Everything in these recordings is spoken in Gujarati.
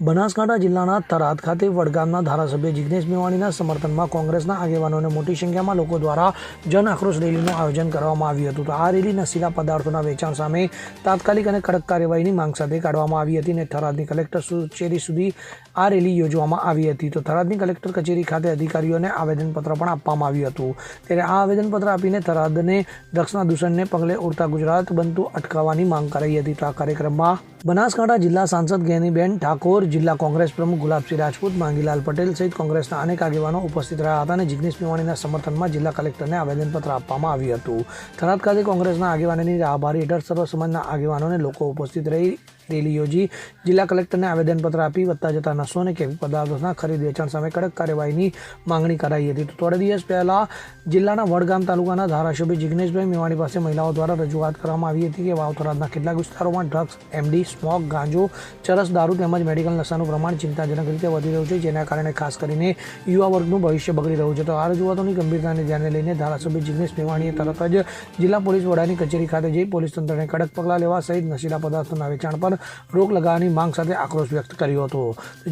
બનાસકાંઠા જિલ્લાના થરાદ ખાતે વડગામના ધારાસભ્ય જિગ્નેશ મેવાણીના સમર્થનમાં કોંગ્રેસના આગેવાનોને મોટી સંખ્યામાં લોકો દ્વારા જન આક્રોશ રેલીનું આયોજન કરવામાં આવ્યું હતું. તો આ રેલી નશીલા પદાર્થોના વેચાણ સામે તાત્કાલિક અને કડક કાર્યવાહીની માંગ સાથે કાઢવામાં આવી હતી અને થરાદની કલેક્ટર કચેરી સુધી આ રેલી યોજવામાં આવી હતી. તો થરાદની કલેક્ટર કચેરી ખાતે અધિકારીઓને આવેદનપત્ર પણ આપવામાં આવ્યું હતું. ત્યારે આ આવેદનપત્ર આપીને થરાદને ડ્રગ્સના દૂષણને પગલે ઉડતા ગુજરાત બનતું અટકાવવાની માંગ કરાઈ હતી. તો આ કાર્યક્રમમાં બનાસકાંઠા જિલ્લા સાંસદ જ્ઞાનીબેન ઠાકોર, જિલ્લા કોંગ્રેસ પ્રમુખ ગુલાબસિંહ રાજપૂત, માંગીલાલ પટેલ સહિત કોંગ્રેસના અનેક આગેવાનો ઉપસ્થિત રહ્યા હતા અને જિગ્નેશ મેવાણીના સમર્થનમાં જિલ્લા કલેક્ટરને આવેદનપત્ર આપવામાં આવ્યું હતું. થરાદ ખાતે કોંગ્રેસના આગેવાનોની રાહબારી હેઠળ સર્વ સમાજના આગેવાનોને લોકો ઉપસ્થિત રહી રેલી યોજી જિલ્લા કલેક્ટરને આવેદનપત્ર આપી વધતા જતા નશો અને કેફી પદાર્થોના ખરીદ વેચાણ સામે કડક કાર્યવાહીની માંગણી કરાઈ હતી. તો થોડા દિવસ પહેલા જિલ્લાના વડગામ તાલુકાના ધારાસભ્ય જિગ્નેશભાઈ મેવાણી પાસે મહિલાઓ દ્વારા રજૂઆત કરવામાં આવી હતી કે વાવ થરાદના કેટલાક વિસ્તારોમાં ડ્રગ્સ, એમડી, સ્મોક, ગાંજો, ચરસ, દારૂ તેમજ મેડિકલ નશાનું પ્રમાણ ચિંતાજનક રીતે વધી રહ્યું છે, જેના કારણે ખાસ કરીને યુવા વર્ગનું ભવિષ્ય બગડી રહ્યું છે. તો આ રજૂઆતોની ગંભીરતાને ધ્યાને લઈને ધારાસભ્ય જિગ્નેશ મેવાણીએ તરત જ જિલ્લા પોલીસ વડાની કચેરી ખાતે જઈ પોલીસ તંત્રને કડક પગલાં લેવા સહિત નશીલા પદાર્થોના વેચાણ પર રોક લગાવવાની માંગ સાથે આક્રોશ વ્યક્ત કર્યો હતો.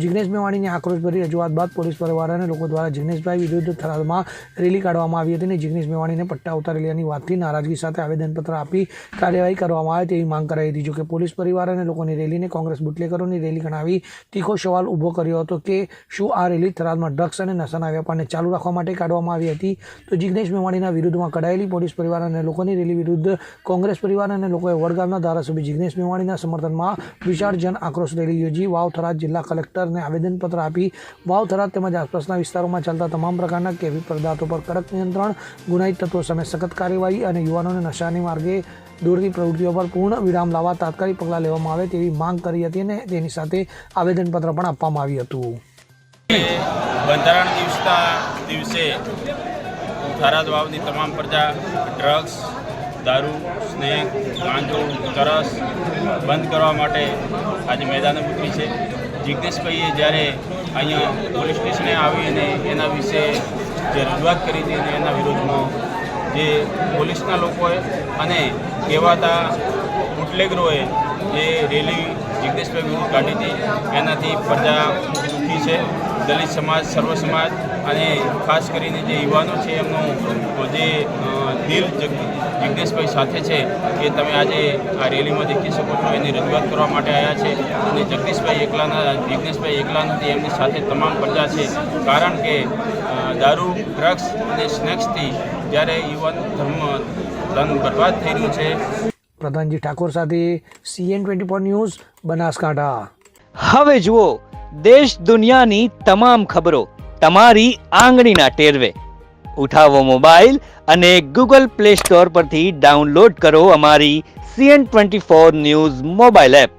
જિગ્નેશ મેવાણીની આક્રોશભરી રજૂઆત બાદ પોલીસ પરિવાર અને લોકો દ્વારા જિગ્નેશભાઈ વિરુદ્ધ થરાદમાં રેલી કાઢવામાં આવી હતી અને જિગ્નેશ મેવાણીને પટ્ટા ઉતારેલી વાતથી નારાજગી સાથે આવેદનપત્ર આપી કાર્યવાહી કરવામાં આવે તેવી માંગ કરાઈ હતી. જોકે પોલીસ પરિવાર અને લોકોની રેલીને કોંગ્રેસ બુટલેગરોની રેલી ગણાવી તીખો સવાલ ઊભો કર્યો હતો કે શું આ રેલી થરાદમાં ડ્રગ્સ અને નશાના વેપારને ચાલુ રાખવા માટે કાઢવામાં આવી હતી. તો જિગ્નેશ મેવાણીના વિરુદ્ધમાં કઢાયેલી પોલીસ પરિવાર અને લોકોની રેલી વિરુદ્ધ કોંગ્રેસ પરિવાર અને લોકોએ વડગામના ધારાસભ્ય જિગ્નેશ મેવાણીના સમર્થનમાં વિશાળ જન આક્રોશ રેલી યોજી વાવ થરાદ જિલ્લા કલેક્ટરને આવેદનપત્ર આપી વાવ થરાદ તેમજ આસપાસના વિસ્તારોમાં ચાલતા તમામ પ્રકારના કેફી પદાર્થો પર કડક નિયંત્રણ, ગુનાહિત તત્વો સામે સખત કાર્યવાહી અને યુવાનોને નશાની માર્ગે દોરતી પ્રવૃત્તિઓ પર પૂર્ણ વિરામ લાવવા તાત્કાલિક પગલાં લેવામાં આવે તેવી માંગ કરી હતી અને તેની સાથે આવેદનપત્ર પણ આપવામાં આવ્યું હતું. બંધારણ દિવસે થરાદ વાવની તમામ પ્રજા ડ્રગ્સ, દારૂ, સ્નેક, ગાંજો, ચરસ બંધ કરવા માટે આજે મેદાને ઉતરી છે. જિગ્નેશભાઈએ જ્યારે અહીંયા પોલીસ સ્ટેશને આવીને એના વિશે જે રજૂઆત કરી હતી અને એના વિરોધમાં જે પોલીસના લોકોએ અને કહેવાતા બુટલેગરોએ જે રેલી જિગ્નેશભાઈ વિરુદ્ધ કાઢી હતી એનાથી પ્રજા દુઃખી છે. દલિત સમાજ, સર્વ સમાજ અને ખાસ કરીને જે યુવાનો છે એમનું જે દિલ જિગ્નેશભાઈ સાથે છે એ તમે આજે આ રેલીમાં દેખી શકો છો. એની રજૂઆત કરવા માટે આવ્યા છે અને જિગ્નેશભાઈ એકલા નથી, એમની સાથે તમામ પ્રજા છે. કારણ કે દારૂ, ડ્રગ્સ અને સ્નેક્સથી જ્યારે યુવાન ધન બરબાદ થઈ રહ્યું છે. પ્રધાનજી ઠાકોર સાથે CN24 ન્યૂઝ, બનાસકાંઠા. હવે જુઓ દેશ દુનિયાની તમામ ખબરો તમારી આંગળીના ટેરવે. ઉઠાવો મોબાઈલ અને Google Play Store પરથી ડાઉનલોડ કરો અમારી CN24 ન્યૂઝ મોબાઈલ એપ.